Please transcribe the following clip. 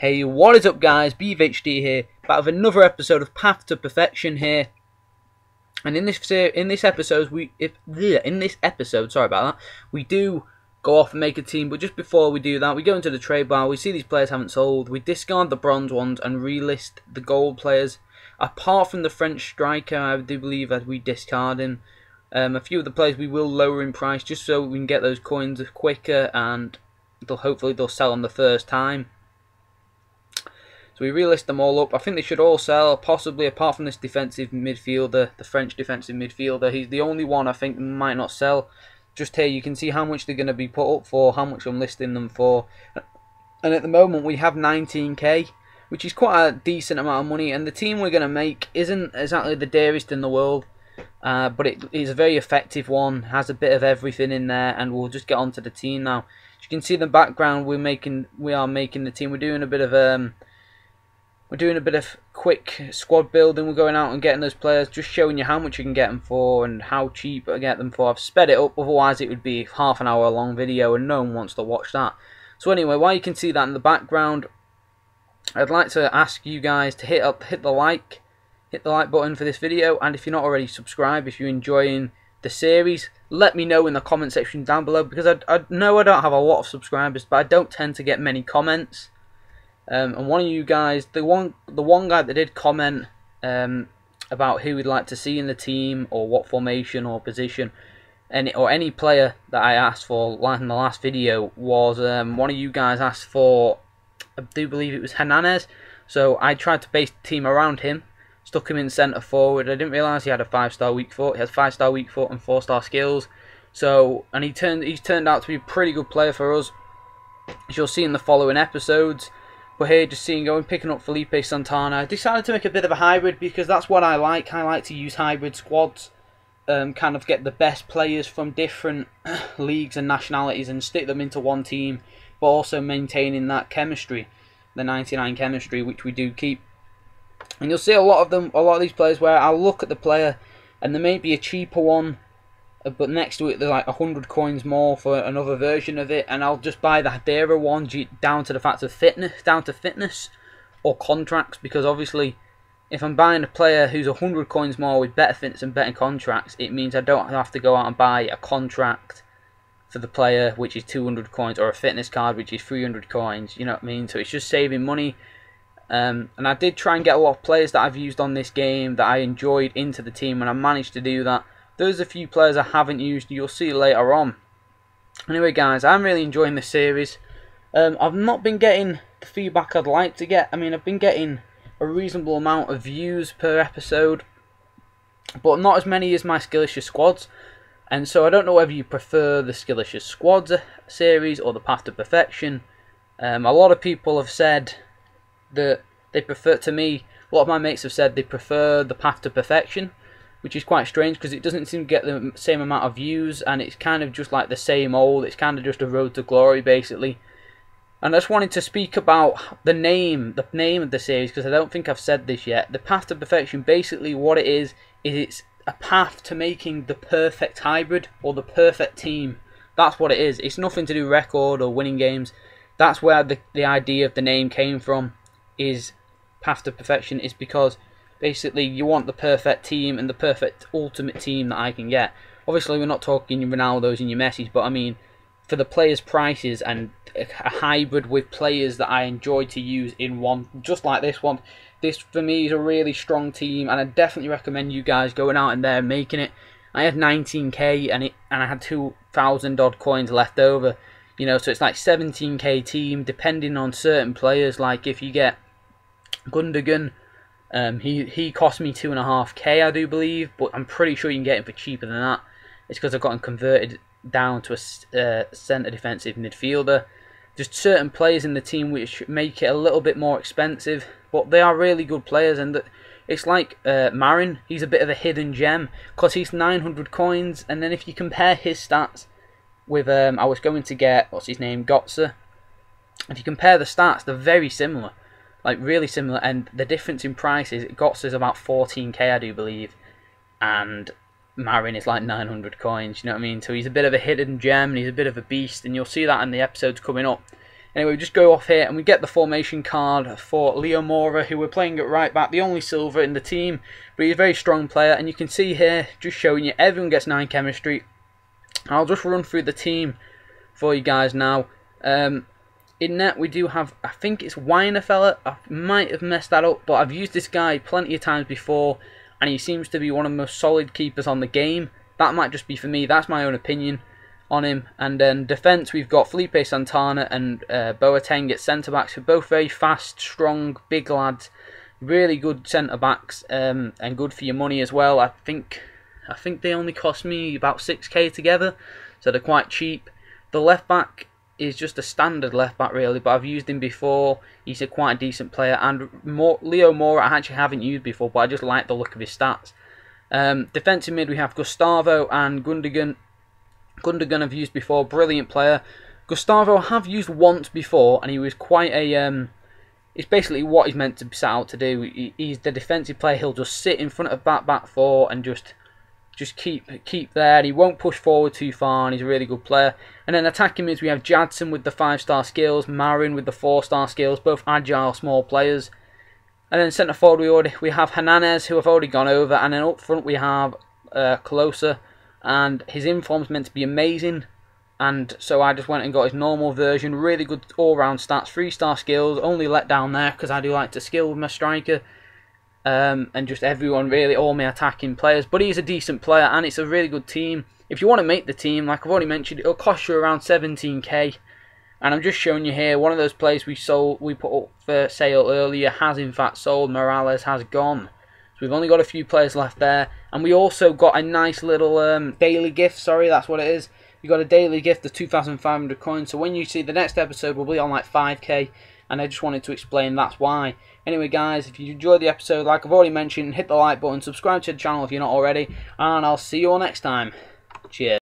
Hey, what is up guys, BVHD here, back with another episode of Path to Perfection here. And in this episode, sorry about that, we do go off and make a team, but just before we do that, we go into the trade bar, we see these players haven't sold, we discard the bronze ones and relist the gold players. Apart from the French striker, I do believe that we discard him. A few of the players we will lower in price just so we can get those coins quicker, and hopefully they'll sell on the first time. So we relist them all up. I think they should all sell, possibly apart from this defensive midfielder, the French defensive midfielder. He's the only one I think might not sell. Just here you can see how much they're going to be put up for, how much I'm listing them for. And at the moment we have 19k, which is quite a decent amount of money. And the team we're going to make isn't exactly the dearest in the world, but it is a very effective one, has a bit of everything in there. And we'll just get onto the team now. As you can see in the background, we are making the team. We're doing a bit of quick squad building. We're going out and getting those players, just showing you how much you can get them for and how cheap I get them for. I've sped it up, otherwise it would be half an hour long video and no one wants to watch that. So anyway, while you can see that in the background, I'd like to ask you guys to hit the like button for this video, and if you're not already subscribed, if you're enjoying the series, let me know in the comment section down below, because I know I don't have a lot of subscribers, but I don't tend to get many comments. And one of you guys, the one guy that did comment about who we'd like to see in the team, or what formation or position, or any player that I asked for, like in the last video, was one of you guys asked for, I do believe it was Hernandez. So I tried to base the team around him, stuck him in centre forward. I didn't realise he had a 5-star weak foot. He has 5-star weak foot and 4-star skills. So, and he's turned out to be a pretty good player for us, as you'll see in the following episodes. But here, just picking up Felipe Santana. I decided to make a bit of a hybrid because that's what I like. I like to use hybrid squads, kind of get the best players from different leagues and nationalities and stick them into one team, but also maintaining that chemistry, the 99 chemistry, which we do keep. And you'll see a lot of these players where I'll look at the player and there may be a cheaper one, but next to it there's like 100 coins more for another version of it, and I'll just buy the dearer one down to the fact of fitness or contracts, because obviously if I'm buying a player who's 100 coins more with better fitness and better contracts, it means I don't have to go out and buy a contract for the player which is 200 coins, or a fitness card which is 300 coins, you know what I mean? So it's just saving money. And I did try and get a lot of players that I've used on this game that I enjoyed into the team, and I managed to do that. There's a few players I haven't used, you'll see later on. Anyway guys, I'm really enjoying this series. I've not been getting the feedback I'd like to get. I mean, I've been getting a reasonable amount of views per episode, but not as many as my Skillicious Squads. And so I don't know whether you prefer the Skillicious Squads series or the Path to Perfection. A lot of people have said that they prefer, a lot of my mates have said they prefer the Path to Perfection, which is quite strange because it doesn't seem to get the same amount of views, and it's kind of just like the same old. It's kind of just a road to glory basically. And I just wanted to speak about the name of the series, because I don't think I've said this yet. The Path to Perfection, basically what it is it's a path to making the perfect hybrid or the perfect team. That's what it is. It's nothing to do with record or winning games. That's where the idea of the name came from, is Path to Perfection, is because basically you want the perfect team and the perfect ultimate team that I can get. Obviously we're not talking your Ronaldos and your Messis, but I mean for the players' prices and a hybrid with players that I enjoy to use in one, just like this one. This for me is a really strong team, and I definitely recommend you guys going out in there and making it. I had 19k and I had 2,000 odd coins left over, you know, so it's like 17k team depending on certain players. Like if you get Gundogan, he cost me 2.5k I do believe, but I'm pretty sure you can get him for cheaper than that. It's because I've got him converted down to a centre defensive midfielder. Just certain players in the team which make it a little bit more expensive, but they are really good players. And it's like Marin, he's a bit of a hidden gem because he's 900 coins, and then if you compare his stats with I was going to get, what's his name, Götze. If you compare the stats, they're very similar, like really similar, and the difference in price is Götze is about 14k I do believe, and Marin is like 900 coins, you know what I mean? So he's a bit of a hidden gem, and he's a bit of a beast, and you'll see that in the episodes coming up. Anyway, we just go off here and we get the formation card for Leo Mora, who we're playing at right back, the only silver in the team, but he's a very strong player. And you can see here, just showing you, everyone gets 9 chemistry. I'll just run through the team for you guys now. In net, we do have, I think it's Weinerfeller. I might have messed that up, but I've used this guy plenty of times before, and he seems to be one of the most solid keepers on the game. That might just be for me. That's my own opinion on him. And then defence, we've got Felipe Santana and Boateng at centre-backs, who are both very fast, strong, big lads. Really good centre-backs, and good for your money as well. I think they only cost me about 6k together, so they're quite cheap. The left-back is just a standard left back really, but I've used him before. He's a quite decent player, and Leo Mora I actually haven't used before, but I just like the look of his stats. Defensive mid, we have Gustavo and Gundogan. Gundogan I've used before, brilliant player. Gustavo I have used once before, and he was quite a it's basically what he's meant to be set out to do. He's the defensive player. He'll just sit in front of back 4 and just keep there. He won't push forward too far, and he's a really good player. And then attacking mids, we have Jadson with the 5-star skills, Marin with the 4-star skills, both agile, small players. And then centre forward, we have Hernandez, who I've already gone over, and then up front we have Colosa, and his inform's meant to be amazing, and so I just went and got his normal version. Really good all-round stats, 3-star skills, only let down there because I do like to skill with my striker. And just everyone really, all my attacking players, but he's a decent player and it's a really good team. If you want to make the team, like I've already mentioned, it'll cost you around 17k, and I'm just showing you here one of those players we put up for sale earlier has in fact sold. Morales has gone, so we've only got a few players left there. And we also got a nice little daily gift, sorry, that's what it is. We got a daily gift of 2,500 coins, so when you see the next episode we'll be on like 5k, and I just wanted to explain that's why. Anyway guys, if you enjoyed the episode, like I've already mentioned, hit the like button, subscribe to the channel if you're not already, and I'll see you all next time. Cheers.